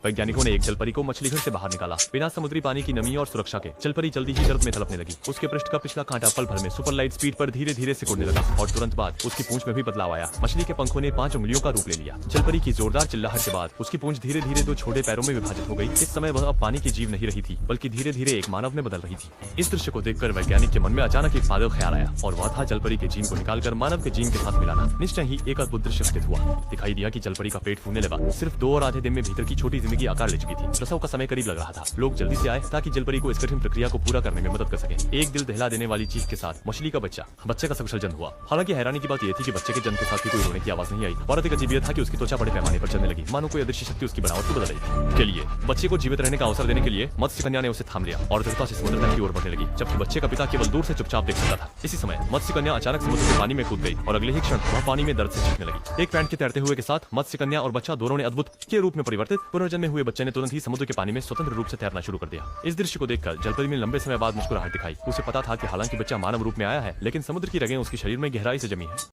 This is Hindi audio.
वैज्ञानिकों ने एक जलपरी को मछली घर से बाहर निकाला। बिना समुद्री पानी की नमी और सुरक्षा के जलपरी जल्दी ही दर्द में तड़पने लगी। उसके पृष्ठ का पिछला कांटा पल भर में सुपर लाइट स्पीड पर धीरे धीरे सिकुड़ने लगा और तुरंत बाद उसकी पूंछ में भी बदलाव आया। मछली के पंखों ने 5 उंगलियों का रूप ले लिया। जलपरी की जोरदार चिल्लाहट के बाद उसकी पूंछ धीरे धीरे 2 छोटे पैरों में विभाजित हो गई। इस समय वह अब पानी की जीव नहीं रही थी, बल्कि धीरे धीरे एक मानव में बदल रही थी। इस दृश्य को देखकर वैज्ञानिक के मन में अचानक एक पागल ख्याल आया और वह था जलपरी के जीन को निकालकर मानव के जीन के साथ मिलाना। निश्चय ही एक अद्भुत दृश्य घटित हुआ। दिखाई दिया कि जलपरी का पेट फूलने लगा। सिर्फ 2 और आधे दिन में भीतर की छोटी जिंदगी आकार ले चुकी थी। प्रसव का समय करीब लग रहा था। लोग जल्दी से आए ताकि जलपरी को इस कठिन प्रक्रिया को पूरा करने में मदद कर सके। एक दिल दहला देने वाली चीख के साथ मछली का बच्चे का सकुशल जन्म हुआ। हालांकि हैरानी की बात यह थी कि बच्चे के जन्म के साथ भी कोई रोने की आवाज नहीं आई। और अधिक अजीब था कि उसकी त्वचा बड़े पैमाने पर चलने लगी, मानो कोई अदृश्य शक्ति उसकी बनावट को बदल रही थी। के लिए बच्चे को जीवित रहने का अवसर देने के लिए मत्स्य कन्या ने उसे थाम लिया और दृढ़ता से समुद्र तक की ओर बढ़ने लगी, जबकि बच्चे का पिता केवल दूर से चुपचाप देख सकता था। इसी समय मत्स्य कन्या अचानक समुद्र के पानी में कूद गई और अगले ही क्षण वह पानी में दर्द से चीखने लगी। एक पैंट के तैरते हुए के साथ मत्स्य कन्या और बच्चा दोनों ने अद्भुत के रूप में परिवर्तित। पुनर्जन्मे हुए बच्चे ने तुरंत ही समुद्र के पानी में स्वतंत्र रूप से तैरना शुरू कर दिया। इस दृश्य को देखकर जलपरी ने लंबे समय बाद मुस्कुराहट दिखाई। उसे पता था कि हालांकि बच्चा मानव रूप में आया है, लेकिन समुद्र की रगें उसके शरीर में गहराई से जमी है।